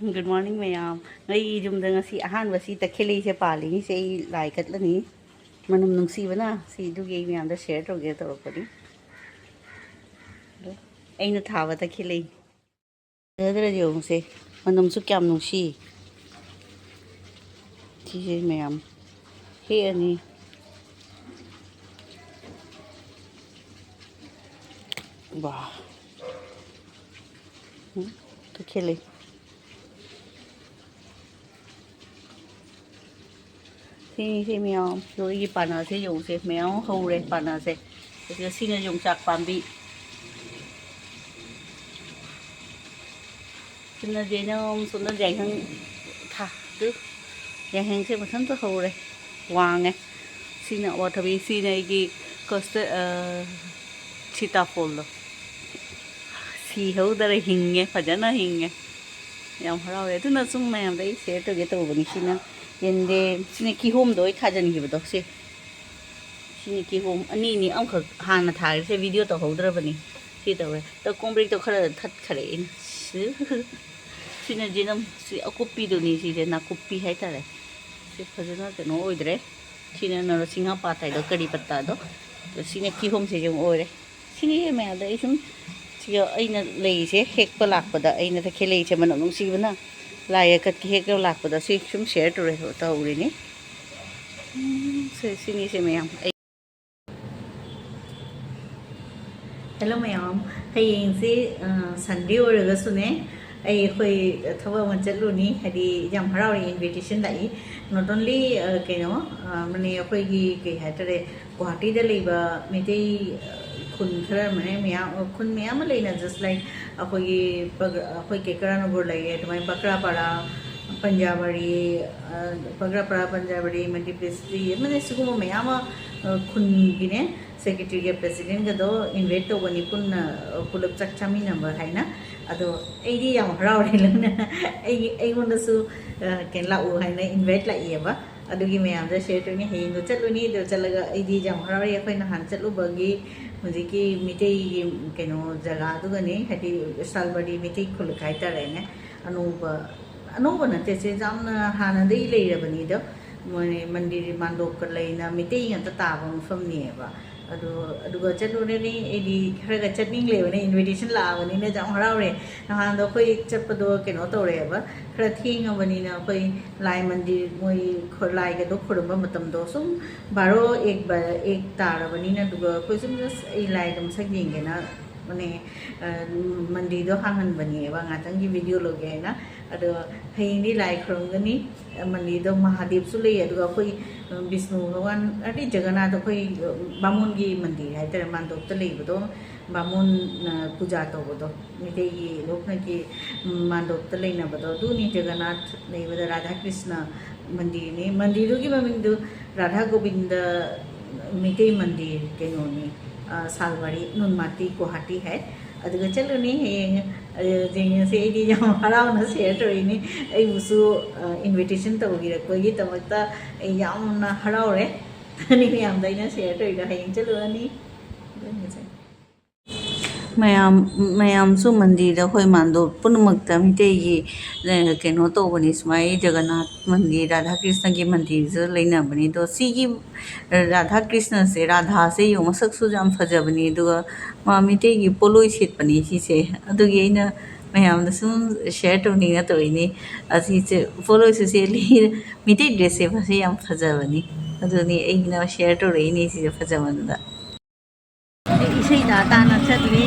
Good morning, ma'am. Ngay dùng dengan si ahan và si takhili se pali se lai kat la ni. Manum nung si bana si du ge ma'am da share to ge to padi. Ai na tha wa takhili. Dra yung se manum su kyam nung si. Si se ma'am. He ani. Wow. Takhili. Si mèo rồi cái bàn nào sẽ dùng sẽ mèo hầu đây bàn nào sẽ cái xin là dùng chạc bàn bị xin là gì nó xin là dành hơn thà chứ dành hơn sẽ một thân tôi hầu đây hoàng này xin là vào thằng xin này cái cost cheetah fall rồi si hầu đây hình nghe phải nó hình nghe yang hao đấy tức là sung mèo đấy sẽ từ cái tàu bên xin 근데 신의 기홈도 타자는 기보다 혹시 신의 기홈 아니 ông 그 하나 다 이제 비디오 또 하더라더니 시도에 또 콤브릭도 그래 탓 그래 신의 지금 코피도니 시제 나 코피 했다래 시 퍼져나 또 오이드래 신의 너 싱하 파타이도 कड़ी पत्ता दो 신의 기홈 से 좀 오래 신의 매다 이좀 지금 아이나 레이세 핵 벌락보다 아이나 다 켈레이세 만 농시구나 lại cất cái hết lạc của đó xí chúng share rồi hộ tàu rồi nè xin đi xem em hello ma'am hay gì Sunday rồi cái số này ai khơi thâu vào chân luôn ní hay đi jam harau đi invitation lại not only cái nó mình khơi cái hay tới Guwahati đó lấy ba mình thấyคุณขนาดมันเนี่ยมีคุณมีอะไรเลยนะ just like คุยเกี่ยวกับเราเลยทำไมบักราปาราปัญจาบรีบักราปาราปัญจาบรีมันที่ president มันเนี่ยสุกุมมีอะไรคุณกินเนี่ย secretary กับ president ก็ต้อง invite ตัววันนี้คุณผู้รับจักรชามี number ให้นะอะตัวไอ้ที่ยังเราเลยแล้วนะไอ้คนนั้นสู้เก่งละอูให้นะ invite ละเอียดวะअदुगी में आमदा share Tony है इंदो चलुनी दो चलगा इदी जम हराव ये कोई नहान चलु बगी मुझे की मिटे केनो जगह दुगने हटी सालबडी मिटे खुल खाइता रहने अनूब नते से जाम हान दे ले रबनी दो मने मंदिर मांडोक कर लेना मिटे यंत ताबा मफम निएबा अदुगा चलुने नि एदी खरगा चटनिंग लेवने इनविटेशन लावनी ने जाम हराव रे नहान दो कोई चपदो केनो तोरेबा खर थींगबनी ना कोई लाइ मंदिर मोई लाइ के दो खुरबा मतम दो सुम बारो एक तारबनी ना दुगा कोई सुम ए लाइ दम सगिंगे ना मने मंदिर दो हांगन बनी बा ngaतंग की वीडियो लोगे ना अदो हेंदी लाइ खुरंगनी मंदिर दो महादेव सुले अदुगा कोई विष्णु भगवान अति जगन्नाथ कोई बामुन की मंदिर है तेरे मानदोक तले बदो बामुन पूजा तो बदो मिटे ये लोग ने की मानदोक तले ना बदो दूनी जगन्नाथ नहीं बदो राधा कृष्ण मंदिर ने मंदिरों की ममिंग दो राधा गोविंद मिटे मंदिर के नोनी सालवाड़ी नुनमाटी गुवाहाटी है अदुगा चलो नहीं है जेंगे से इदी जम हराव ना शेयर तो इनी आई मुसु इनविटेशन तो गिर कोई तमकता याम ना हराव रे तनी में आम दाइना शेयर तो इदा है चलो नहीं मयाम मंदिर अखोई मांदो पुनमक्ता मिटेगी केनो तो बनी स्माई जगन्नाथ मंदिर राधा कृष्ण की मंदिर जो लेना बनी तो सी की राधा कृष्ण से राधा से यो मसक सुजाम फजबनी दुगा मा मिटेगी पोलोई सिट बनी सी से अदुगी इना मयाम सुम शेयर तो नहीं ना तो इनी असी से पोलोई से ली मिटे ड्रेस से फसे याम फजबनी अदुनी इना शेयर तो रही नहीं सी फजबंदा इसे दाता ना चली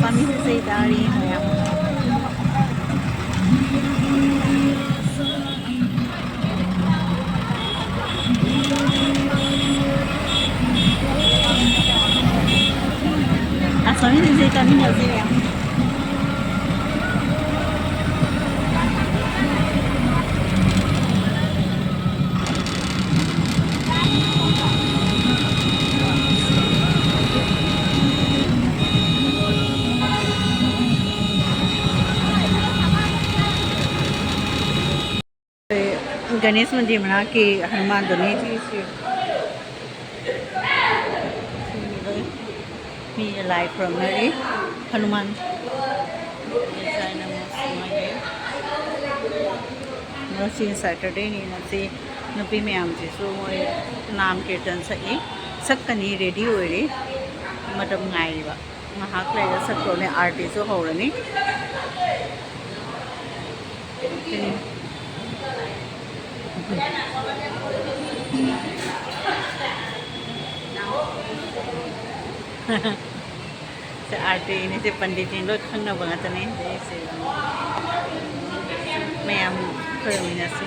पानी से दारी है asal ini saya kami nggak sih ya Ganesh मंदिर बना के हनुमान दोनों चीज़ मी लाइव फ्रॉम हनुमान ꯉꯁꯤ ꯁꯦꯇꯔꯗꯦꯅꯤꯅ ꯁꯤ ꯅꯨꯄꯤ ꯃꯌꯥꯝꯁꯤꯁꯨ ꯃꯣꯏ ꯅꯥꯝ ꯀꯤꯔꯇꯟ ꯁꯛꯏ ꯁꯛꯀꯅꯤ ꯔꯦꯗꯤ ꯑꯣꯏꯔꯤ ꯃꯇꯝ ꯉꯥꯏꯔꯤꯕ ꯉꯥꯏꯍꯥꯛ ꯂꯩꯔꯒ ꯁꯛꯇꯧꯅꯦ ꯑꯥꯔꯇꯤꯁꯨ ꯍꯧꯔꯅꯤ से आरती से पंडित जी लोग खंग बंगतने से मैम खोमिना से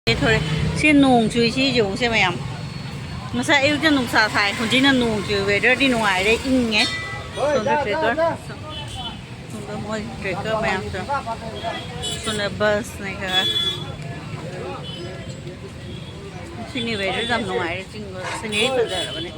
थोड़े से नोंग चुई जो से मैम मसा एक जन नुकसा थाई हुजिना नोंग चुई वेदर दी नुआई रे इंगे सोंदर ट्रेकर सोंदर मोय ट्रेकर मैम तो सोंदर बस ने का सिनी वेदर जम नुआई रे चिंगो सिनी तो जरा बने